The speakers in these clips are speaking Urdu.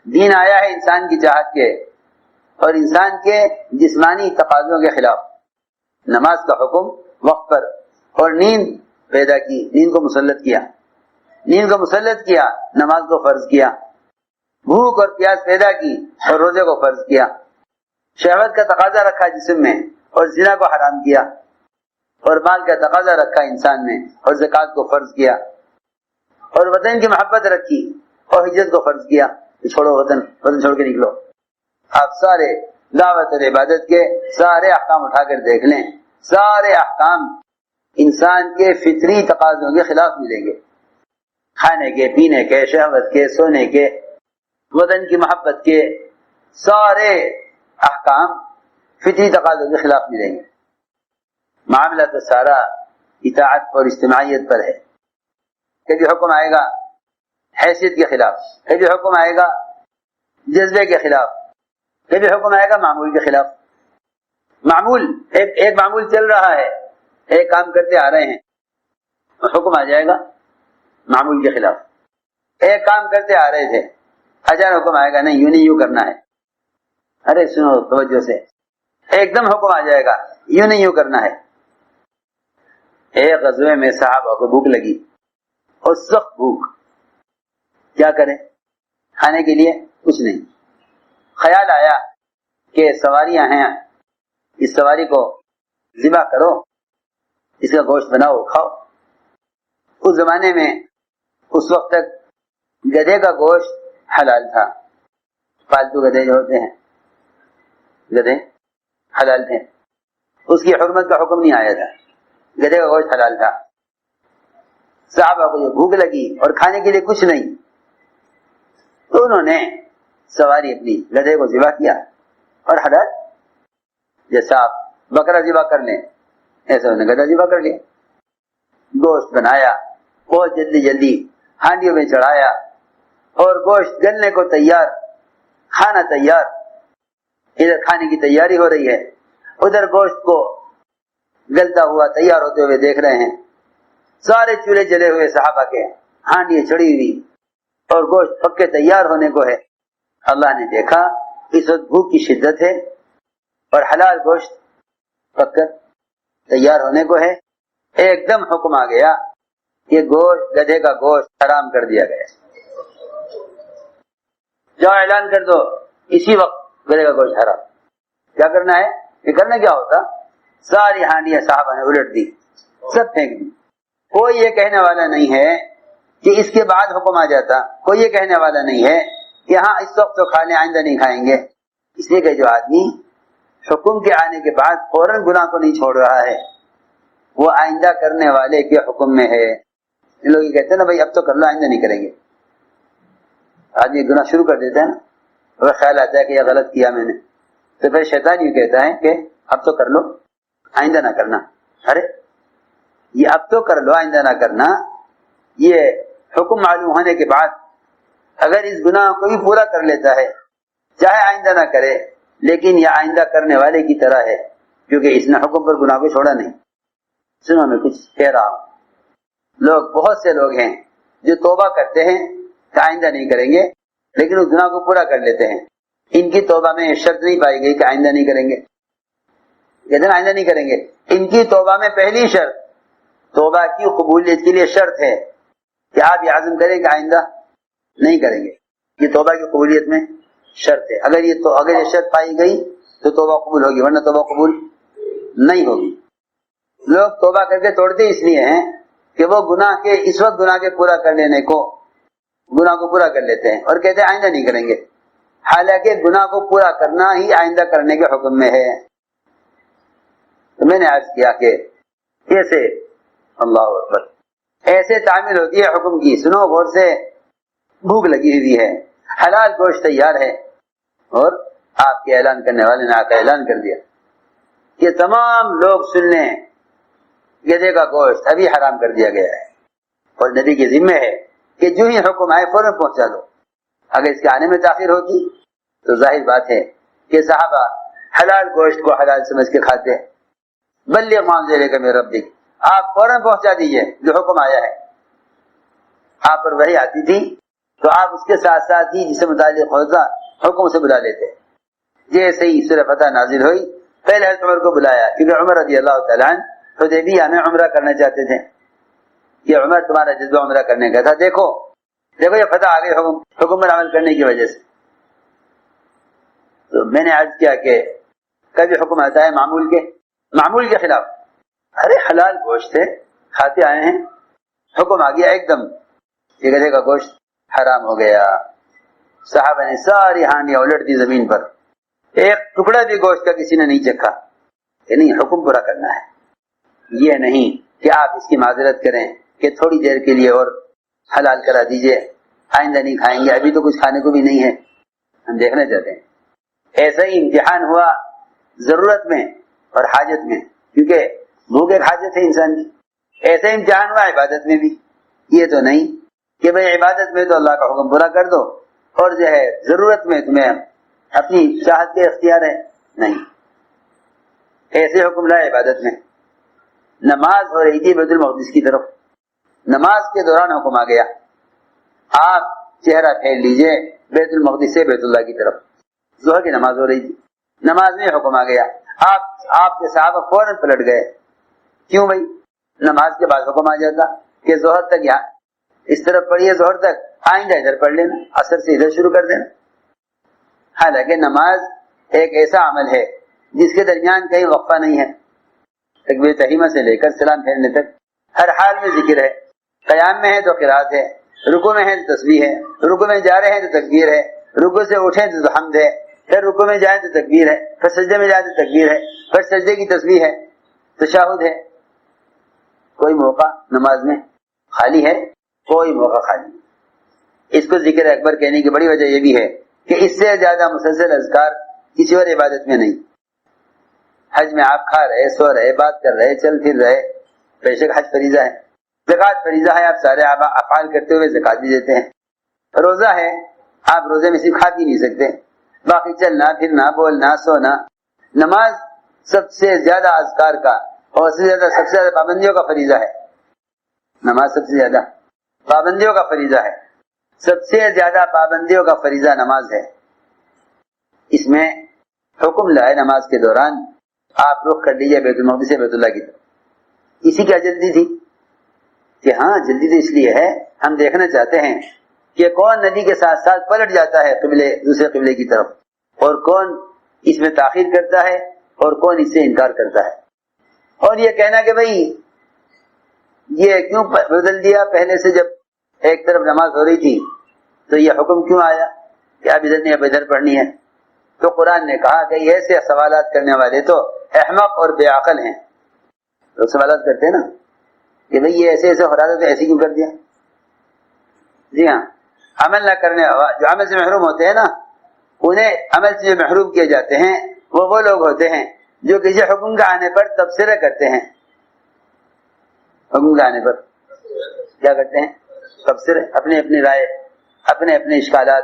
دین آیا ہے انسان کی چاہت کے اور انسان کے جسمانی تقاضوں کے خلاف. نماز کا حکم وقت پر، اور نیند پیدا کی، نیند کو مسلط کیا، نیند کو مسلط کیا، نماز کو فرض کیا. بھوک اور پیاس پیدا کی اور روزے کو فرض کیا. شہوت کا تقاضا رکھا جسم میں اور زنا کو حرام کیا، اور مال کا تقاضا رکھا انسان میں اور زکوٰۃ کو فرض کیا، اور وطن کی محبت رکھی اور ہجرت کو فرض کیا. چھوڑو وطن، وطن چھوڑ کے نکلو. آپ سارے دعوت اور عبادت کے سارے احکام اٹھا کر دیکھ لیں، سارے احکام انسان کے فطری تقاضوں کے خلاف ملیں گے. کھانے کے، پینے کے، شہوت کے، سونے کے، وطن کی محبت کے سارے احکام فطری تقاضوں کے خلاف ملیں گے. معاملہ تو سارا اطاعت اور اجتماعیت پر ہے. کبھی حکم آئے گا حیثیت کے خلاف، کبھی حکم آئے گا جذبے کے خلاف، کبھی حکم آئے گا معمول کے خلاف. معمول ایک معمول چل رہا ہے، ایک کام کرتے آ رہے ہیں، حکم آ جائے گا معمول کے خلاف. ایک کام کرتے آ رہے تھے، اچانک حکم آئے گا نہیں یوں نہیں یوں کرنا ہے. ارے سنو توجہ سے، ایک دم حکم آ جائے گا یوں نہیں یوں کرنا ہے. ایک غزوے میں صحابہ کو بھوک لگی اور سخت بھوک، کیا کریں؟ کھانے کے لیے کچھ نہیں. خیال آیا کہ سواریاں ہیں، اس سواری کو ذبح کرو، اس کا گوشت بناؤ کھاؤ. اس زمانے میں اس وقت تک گدھے کا گوشت حلال تھا. پالتو گدھے جو ہوتے ہیں، گدھے حلال تھے، اس کی حرمت کا حکم نہیں آیا تھا، گدھے کا گوشت حلال تھا. صحابہ کو جو بھوک لگی اور کھانے کے لیے کچھ نہیں، تو انہوں نے سواری اپنی گدھے کو ذبح کیا اور حلال. جیسا آپ بکرا ذبح کر لیں ایسا انہوں نے گدھا ذبح کر لیا. گوشت بنایا بہت جلدی جلدی، ہانڈیوں میں چڑھایا اور گوشت گلنے کو تیار، کھانا تیار. ادھر کھانے کی تیاری ہو رہی ہے، ادھر گوشت کو گلتا ہوا تیار ہوتے ہوئے دیکھ رہے ہیں. سارے چولہے جلے ہوئے صحابہ کے، ہانڈیاں چڑھی ہوئی اور گوشت پک کے تیار ہونے کو ہے. اللہ نے دیکھا اس وقت بھوک کی شدت ہے اور حلال گوشت پک کر تیار ہونے کو ہے. ایک دم حکم آ گیا کہ گوشت، گدھے کا گوشت حرام کر دیا گیا. جاؤ اعلان کر دو اسی وقت گدھے کا گوشت حرام. کیا کرنا ہے؟ یہ کرنا کیا ہوتا؟ ساری ہانڈیاں صحابہ نے الٹ دی، سب پھینک دی. کوئی یہ کہنے والا نہیں ہے کہ اس کے بعد حکم آ جاتا، کوئی یہ کہنے والا نہیں ہے کہ ہاں اس وقت تو کھا لیں آئندہ نہیں کھائیں گے. اس لیے کہ جو آدمی حکم کے آنے کے بعد فوراً گناہ کو نہیں چھوڑ رہا ہے وہ آئندہ کرنے والے کے حکم میں ہے. لوگ یہ کہتے ہیں نا بھائی اب تو کر لو آئندہ نہیں کریں گے. آدمی گناہ شروع کر دیتا ہے نا، اور خیال آتا ہے کہ یہ غلط کیا میں نے، تو پھر شیطان یہ کہتا ہے کہ اب تو کر لو آئندہ نہ کرنا. ارے یہ اب تو کر لو آئندہ نہ کرنا، یہ حکم معلوم ہونے کے بعد اگر اس گناہ کو بھی پورا کر لیتا ہے چاہے آئندہ نہ کرے، لیکن یہ آئندہ کرنے والے کی طرح ہے کیونکہ اس نے حکم پر گناہ کو چھوڑا نہیں. سنو میں کچھ کہہ رہا ہوں. لوگ، بہت سے لوگ ہیں جو توبہ کرتے ہیں کہ آئندہ نہیں کریں گے، لیکن اس گناہ کو پورا کر لیتے ہیں. ان کی توبہ میں شرط نہیں پائی گئی کہ آئندہ نہیں کریں گے. کہتے ہیں آئندہ نہیں کریں گے. ان کی توبہ میں پہلی شرط، توبہ کی قبولیت کے لیے شرط ہے کہ آپ یہ عزم کریں کہ آئندہ نہیں کریں گے. یہ توبہ کی قبولیت میں شرط ہے. اگر یہ شرط پائی گئی تو توبہ قبول ہوگی، ورنہ توبہ قبول نہیں ہوگی. لوگ توبہ کر کے توڑتے اس لیے ہیں کہ وہ گناہ کے اس وقت گناہ کے پورا کر لینے کو، گناہ کو پورا کر لیتے ہیں اور کہتے ہیں آئندہ نہیں کریں گے، حالانکہ گناہ کو پورا کرنا ہی آئندہ کرنے کے حکم میں ہے. تو میں نے عرض کیا کہ کیسے، اللہ اکبر، ایسے تعمیل ہوتی ہے حکم کی. سنو غور سے، بھوک لگی ہوئی ہے، حلال گوشت تیار ہے، اور آپ کے اعلان کرنے والے نے آ کر اعلان کر دیا کہ تمام لوگ سن لیں، گدھے کا گوشت ابھی حرام کر دیا گیا ہے. اور نبی کے ذمہ ہے کہ جو ہی حکم آئے فوراً پہنچا دو. اگر اس کے آنے میں تاخیر ہوتی تو ظاہر بات ہے کہ صحابہ حلال گوشت کو حلال سمجھ کے کھاتے. بلغ ما انزل الیک من ربک، آپ فوراً پہنچا دیجئے جو حکم آیا ہے. آپ پر وحی آتی تھی تو آپ اس کے ساتھ ساتھ ہی جسے متعلق ہوتا حکم سے بلا لیتے. جیسے ہی سورہ فتح نازل ہوئی پہلے حضرت عمر کو بلایا، کیونکہ عمر رضی اللہ تعالیٰ عنہ حدیبیہ میں عمرہ کرنا چاہتے تھے. یہ عمر تمہارا جذبہ عمرہ کرنے کا تھا، دیکھو یہ فتح آ گئی حکم پر عمل کرنے کی وجہ سے. تو میں نے عرض کیا کہ کبھی حکم آتا ہے معمول کے خلاف. ارے حلال گوشت ہے، کھاتے آئے ہیں، حکم آ گیا ایک دم کہ گدھے کا گوشت حرام ہو گیا. صحابہ نے ساری ہانیاں الٹ دی زمین پر، ایک ٹکڑا بھی گوشت کا کسی نے نہیں چکھا کہ نہیں حکم پورا کرنا ہے. یہ نہیں کہ آپ اس کی معذرت کریں کہ تھوڑی دیر کے لیے اور حلال کرا دیجئے، آئندہ نہیں کھائیں گے، ابھی تو کچھ کھانے کو بھی نہیں ہے، ہم دیکھنا چاہتے ہیں. ایسا ہی امتحان ہوا ضرورت میں اور حاجت میں، کیونکہ بھوک ایک حاجت ہے انسان کی. ایسا امتحان ہوا عبادت میں بھی. یہ تو نہیں کہ بھئی عبادت میں تو اللہ کا حکم پورا کر دو اور جو ہے ضرورت میں تمہیں اپنی چاہت کے اختیار ہے، نہیں. ایسے حکم لائے عبادت میں. نماز ہو رہی تھی بیت المقدس کی طرف، نماز کے دوران حکم آ گیا آپ چہرہ پھیر لیجئے بیت المقدس سے بیت اللہ کی طرف. ظہر کی نماز ہو رہی تھی، نماز میں حکم آ گیا، آپ کے صحابہ فوراً پلٹ گئے. کیوں بھائی؟ نماز کے بعد حکم آ جاتا کہ ظہر تک یہاں اس طرف پڑھیے، ظہر تک، آئندہ ادھر پڑھ لینا، عصر سے ادھر شروع کر دینا. حالانکہ نماز ایک ایسا عمل ہے جس کے درمیان کہیں وقفہ نہیں ہے. تکبیر تحریمہ سے لے کر سلام پھیرنے تک ہر حال میں ذکر ہے. قیام میں ہے تو قرات ہے، رکوع میں ہے تو تسبیح ہے، رکوع میں جا رہے ہیں تو تکبیر ہے، رکوع سے اٹھیں تو حمد ہے، پھر رکوع میں جائیں تو تکبیر ہے، پھر سجدے میں جائیں تو تکبیر ہے، پھر سجدے کی تسبیح ہے، تشہد ہے. کوئی موقع نماز میں خالی ہے؟ کوئی موقع خالی. اس کو ذکر اکبر کہنے کی بڑی وجہ یہ بھی ہے کہ اس سے زیادہ مسلسل اذکار کسی اور عبادت میں نہیں. حج میں آپ کھا رہے، سو رہے، بات کر رہے، چل پھر رہے، بے شک حج فریضہ ہے، زکوٰۃ فریضہ ہے، آپ سارے افعال کرتے ہوئے زکوٰۃ بھی دیتے ہیں. روزہ ہے، آپ روزے میں صرف کھا بھی نہیں سکتے، باقی چلنا پھرنا، بولنا، سونا. نماز سب سے زیادہ اذکار کا اور سب سے زیادہ پابندیوں کا فریضہ ہے. نماز سب سے زیادہ پابندیوں کا فریضہ ہے، سب سے زیادہ پابندیوں کا فریضہ نماز ہے. اس میں حکم لائے نماز کے دوران آپ رخ کر لیجیے بیت المقدس سے بیت اللہ کی طرف. اسی کیا جلدی تھی کہ ہاں جلدی تو اس لیے ہے ہم دیکھنا چاہتے ہیں کہ کون نبی کے ساتھ ساتھ پلٹ جاتا ہے قبلے دوسرے قبلے کی طرف، اور کون اس میں تاخیر کرتا ہے اور کون اس سے انکار کرتا ہے. اور یہ کہنا کہ بھئی یہ کیوں بدل دیا، پہلے سے جب ایک طرف نماز ہو رہی تھی تو یہ حکم کیوں آیا کہ اب ادھر نہیں اب ادھر پڑھنی ہے. تو قرآن نے کہا کہ ایسے سوالات کرنے والے تو احمق اور بے عقل ہیں. لوگ سوالات کرتے ہیں نا کہ بھئی یہ ایسے ہو رہا تھا تو ایسے کیوں کر دیا. جی ہاں، عمل نہ کرنے جو عمل سے محروم ہوتے ہیں نا، انہیں عمل سے جو محروم کیے جاتے ہیں وہ لوگ ہوتے ہیں جو کسی حکم کا آنے پر تبصرہ کرتے ہیں. حکم کا آنے پر کیا کرتے ہیں؟ تبصرہ، اپنی اپنی رائے، اپنے اپنے اشکالات.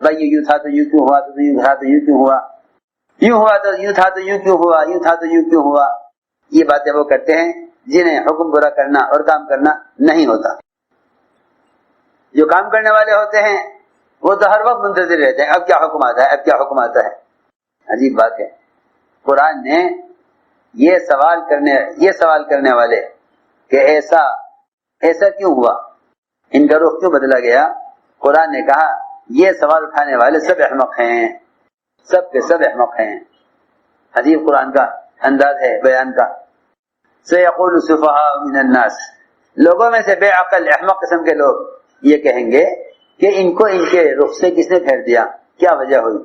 بھائی یہ یوں تھا تو یوں کیوں ہوا، تو یوں تھا تو یوں کیوں ہوا، یوں ہوا تو یوں تھا تو یوں کیوں ہوا، یوں تھا تو یوں کیوں ہوا. یہ باتیں وہ کرتے ہیں جنہیں حکم پورا کرنا اور کام کرنا نہیں ہوتا. جو کام کرنے والے ہوتے ہیں وہ تو ہر وقت منتظر رہتے ہیں اب کیا حکم آتا ہے، اب کیا حکم آتا ہے. عجیب بات ہے، قرآن نے یہ سوال کرنے والے کہ ایسا کیوں ہوا، ان کا رخ کیوں بدلا گیا، قرآن نے کہا یہ سوال اٹھانے والے سب احمق ہیں، سب کے سب احمق ہیں. عجیب قرآن کا انداز ہے بیان کا. سیقول السفہاء من الناس، لوگوں میں سے بے عقل احمق قسم کے لوگ یہ کہیں گے کہ ان کو ان کے رخ سے کس نے پھیر دیا، کیا وجہ ہوئی.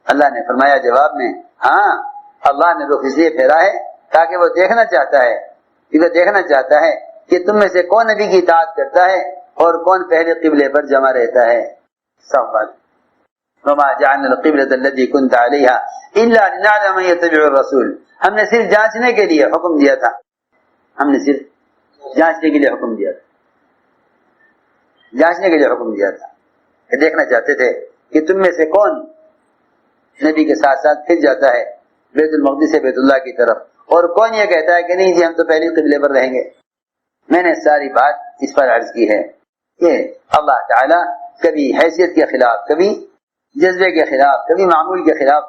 اللہ نے فرمایا جواب میں، ہاں اللہ نے رخ اس لیے پھیرا ہے تاکہ وہ دیکھنا چاہتا ہے کہ تم میں سے کون نبی کی اطاعت کرتا ہے اور کون پہلے قبلے پر جمع رہتا ہے. سب بات. وما جعلنا القبلة التي كنت عليها الا لنعلم من يتبع الرسول، ہم نے صرف جانچنے کے لیے حکم دیا تھا، جانچنے کے لیے حکم دیا تھا کہ دیکھنا چاہتے تھے کہ تم میں سے کون نبی کے ساتھ ساتھ پھر جاتا ہے بیت المقدس سے بیت اللہ کی طرف، اور کون یہ کہتا ہے کہ نہیں جی ہم تو پہلے قبلے پر رہیں گے. میں نے ساری بات اس پر عرض کی ہے کہ اللہ تعالی کبھی حیثیت کے خلاف، کبھی جذبے کے خلاف، کبھی معمول کے خلاف،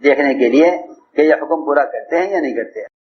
دیکھنے کے لیے کہ یہ حکم پورا کرتے ہیں یا نہیں کرتے ہیں۔